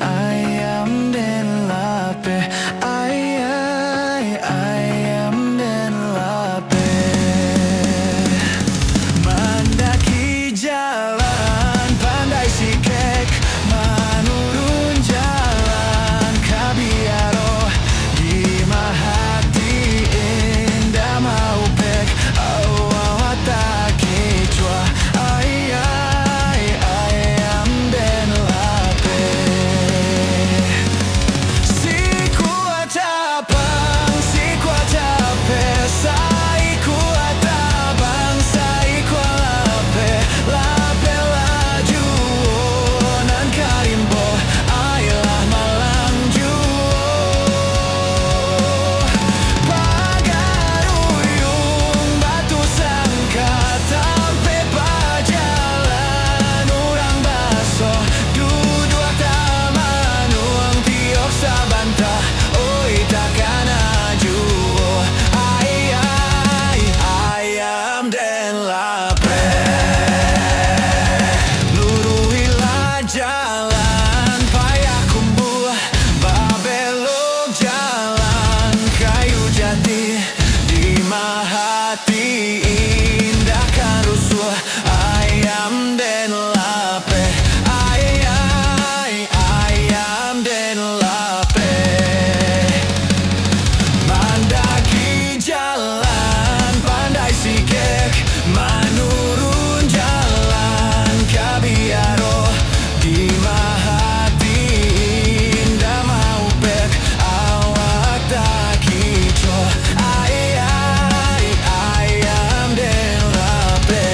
ayam den lape, ayam den lape. Mendaki jalan pandai si kek, menurun jalan kabiaro, di mahati indah mau pek, awak tak kicua, ayam den lape. Si kuat abang, si kuat ape, sai kuat abang, sai kuat lape, lape laju nan karimbo, ayah malang juo. Pagaruyung batu sangka, tampe pajalan urang baso, duduk taman uang tiok sabantah, oi takkan ajuo, ayam den lape. Luruhilah jalan payah kumpul, babelok jalan kayu jati, di mahati indah kan rusuh, ayam den lape, ayam den lape. Mendaki jalan pandai si kek, menurun jalan kabiaro, di mahati indah mau pek, awak tak kicau, ayam den lape.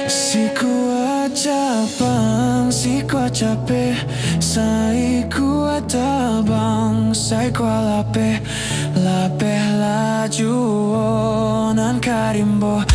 Si kuat cabang, si kuat cape, sai kuat abang, sai kuat lape, lape laju nan karimbo,